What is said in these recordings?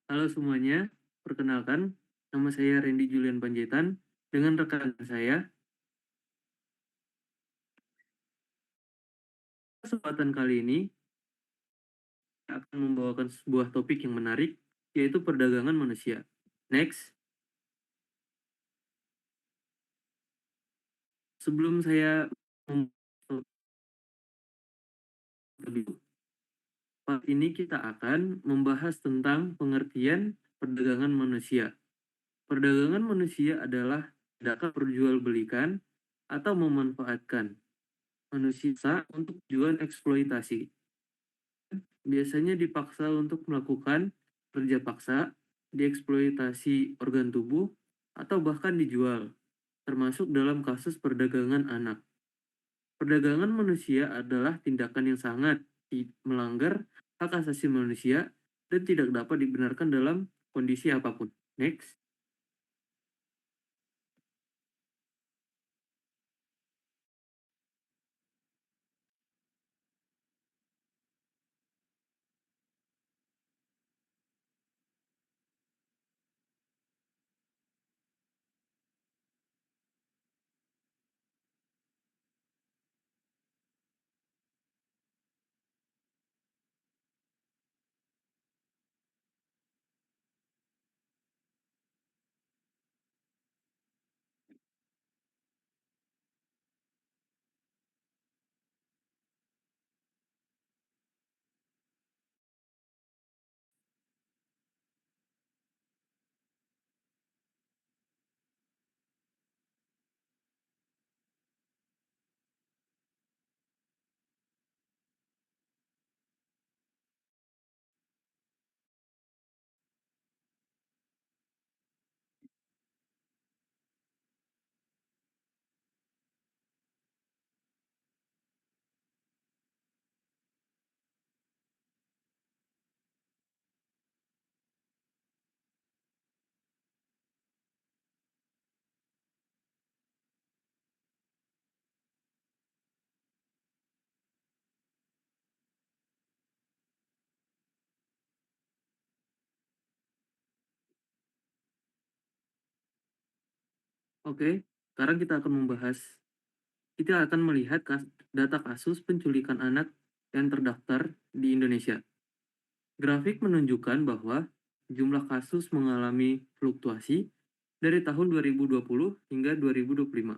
Halo semuanya, perkenalkan, nama saya Randy Julian Panjaitan dengan rekan saya. Kesempatan kali ini akan membawakan sebuah topik yang menarik, yaitu perdagangan manusia. Next, sebelum saya part ini kita akan membahas tentang pengertian perdagangan manusia. Perdagangan manusia adalah tindakan perjualbelikan atau memanfaatkan manusia untuk tujuan eksploitasi. Biasanya dipaksa untuk melakukan kerja paksa, dieksploitasi organ tubuh, atau bahkan dijual, termasuk dalam kasus perdagangan anak. Perdagangan manusia adalah tindakan yang sangat melanggar hak asasi manusia dan tidak dapat dibenarkan dalam kondisi apapun. Next. Oke, sekarang kita akan melihat data kasus penculikan anak yang terdaftar di Indonesia. Grafik menunjukkan bahwa jumlah kasus mengalami fluktuasi dari tahun 2020 hingga 2025.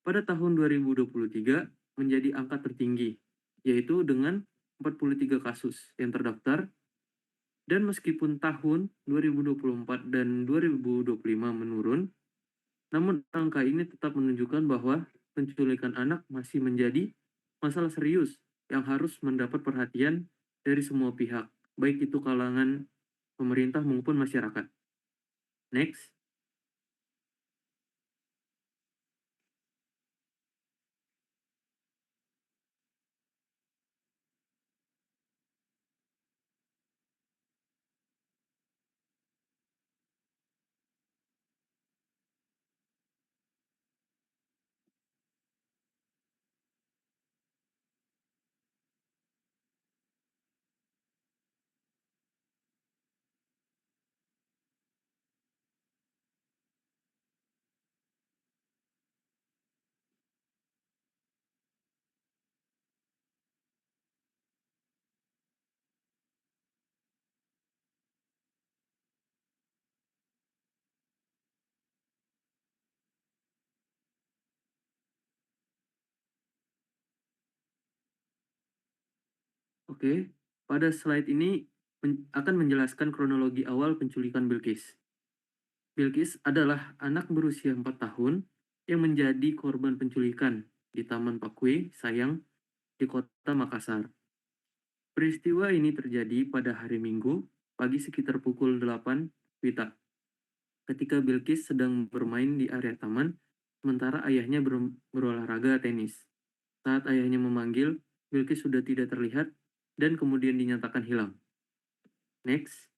Pada tahun 2023 menjadi angka tertinggi, yaitu dengan 43 kasus yang terdaftar, dan meskipun tahun 2024 dan 2025 menurun, namun angka ini tetap menunjukkan bahwa penculikan anak masih menjadi masalah serius yang harus mendapat perhatian dari semua pihak, baik itu kalangan pemerintah maupun masyarakat. Next. Oke, pada slide ini akan menjelaskan kronologi awal penculikan Bilqis. Bilqis adalah anak berusia 4 tahun yang menjadi korban penculikan di Taman Pakwe Sayang di kota Makassar. Peristiwa ini terjadi pada hari Minggu pagi sekitar pukul 8 WITA ketika Bilqis sedang bermain di area taman sementara ayahnya berolahraga tenis. Saat ayahnya memanggil, Bilqis sudah tidak terlihat dan kemudian dinyatakan hilang. Next.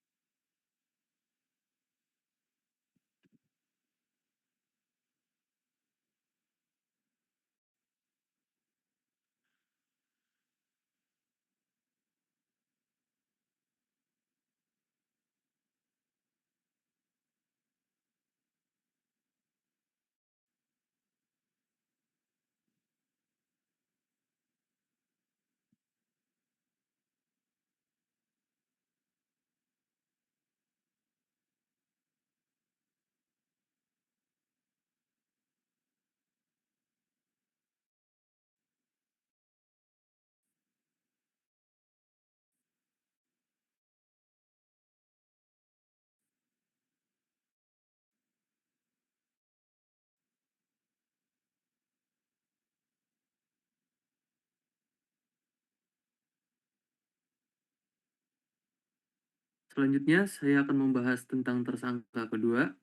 Selanjutnya, saya akan membahas tentang tersangka kedua.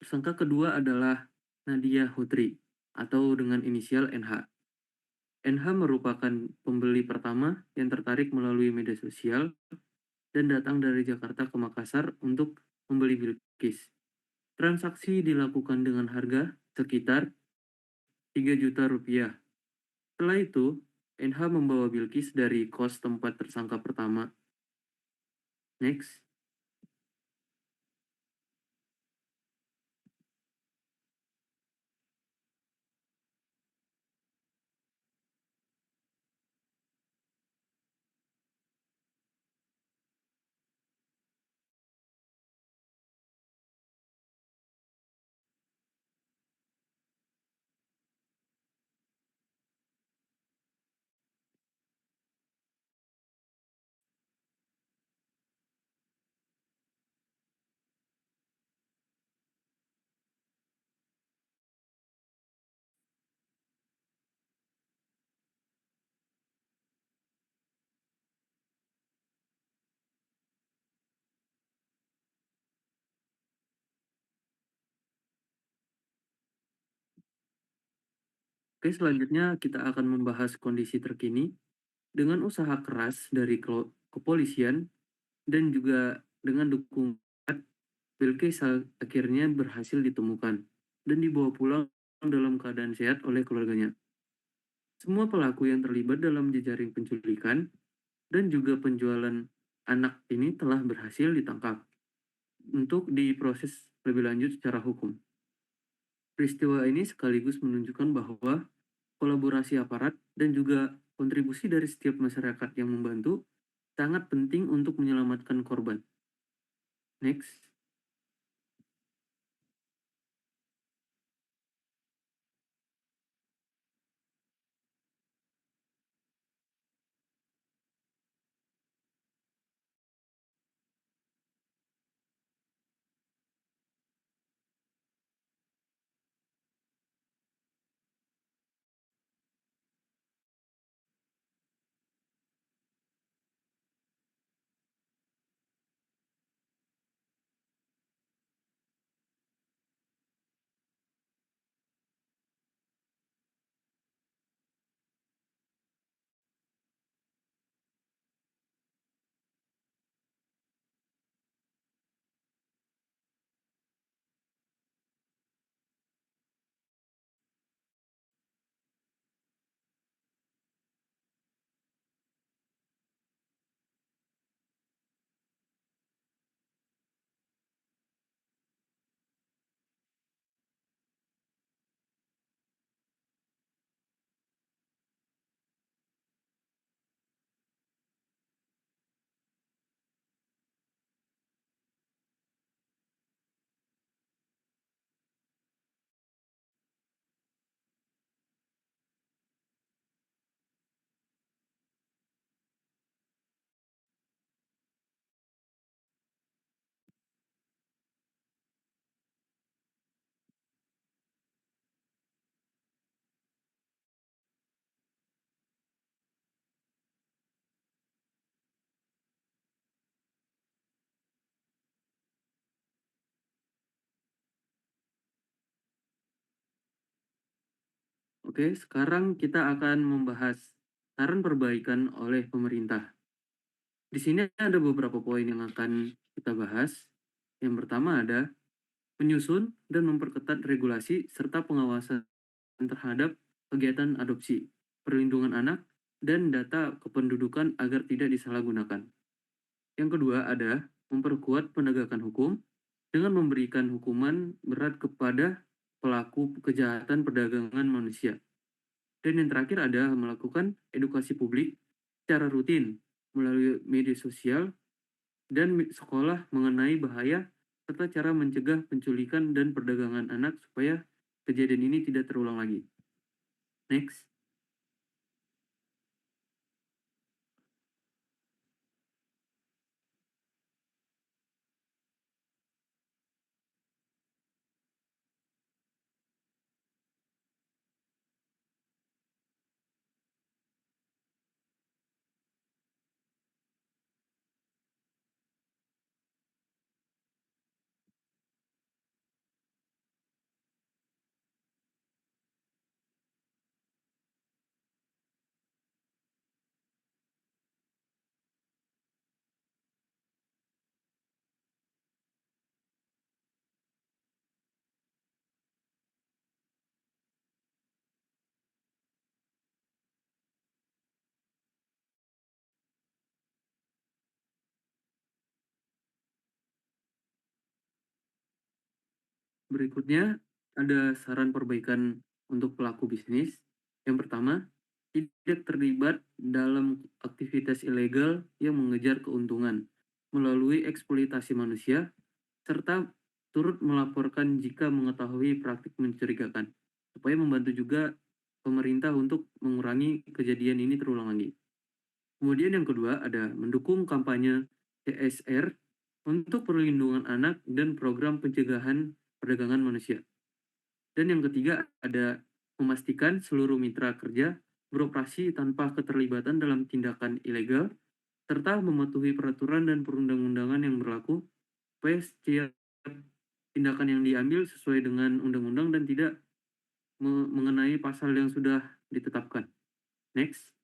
Tersangka kedua adalah Nadia Hutri atau dengan inisial NH. NH merupakan pembeli pertama yang tertarik melalui media sosial dan datang dari Jakarta ke Makassar untuk membeli Bilqis. Transaksi dilakukan dengan harga sekitar 3 juta rupiah. Setelah itu, NH membawa Bilqis dari kos tempat tersangka pertama. Next. Oke, selanjutnya kita akan membahas kondisi terkini dengan usaha keras dari kepolisian dan juga dengan dukungan Bilqis akhirnya berhasil ditemukan dan dibawa pulang dalam keadaan sehat oleh keluarganya. Semua pelaku yang terlibat dalam jejaring penculikan dan juga penjualan anak ini telah berhasil ditangkap untuk diproses lebih lanjut secara hukum. Peristiwa ini sekaligus menunjukkan bahwa kolaborasi aparat dan juga kontribusi dari setiap masyarakat yang membantu sangat penting untuk menyelamatkan korban. Next. Oke, sekarang kita akan membahas saran perbaikan oleh pemerintah. Di sini ada beberapa poin yang akan kita bahas. Yang pertama ada menyusun dan memperketat regulasi serta pengawasan terhadap kegiatan adopsi, perlindungan anak, dan data kependudukan agar tidak disalahgunakan. Yang kedua ada memperkuat penegakan hukum dengan memberikan hukuman berat kepada pelaku kejahatan perdagangan manusia. Dan yang terakhir ada melakukan edukasi publik secara rutin melalui media sosial dan sekolah mengenai bahaya serta cara mencegah penculikan dan perdagangan anak supaya kejadian ini tidak terulang lagi. Next. Berikutnya, ada saran perbaikan untuk pelaku bisnis. Yang pertama, tidak terlibat dalam aktivitas ilegal yang mengejar keuntungan melalui eksploitasi manusia, serta turut melaporkan jika mengetahui praktik mencurigakan, supaya membantu juga pemerintah untuk mengurangi kejadian ini terulang lagi. Kemudian yang kedua ada mendukung kampanye CSR untuk perlindungan anak dan program pencegahan perdagangan manusia. Dan yang ketiga ada memastikan seluruh mitra kerja beroperasi tanpa keterlibatan dalam tindakan ilegal, serta mematuhi peraturan dan perundang-undangan yang berlaku, supaya setiap tindakan yang diambil sesuai dengan undang-undang dan tidak mengenai pasal yang sudah ditetapkan. Next.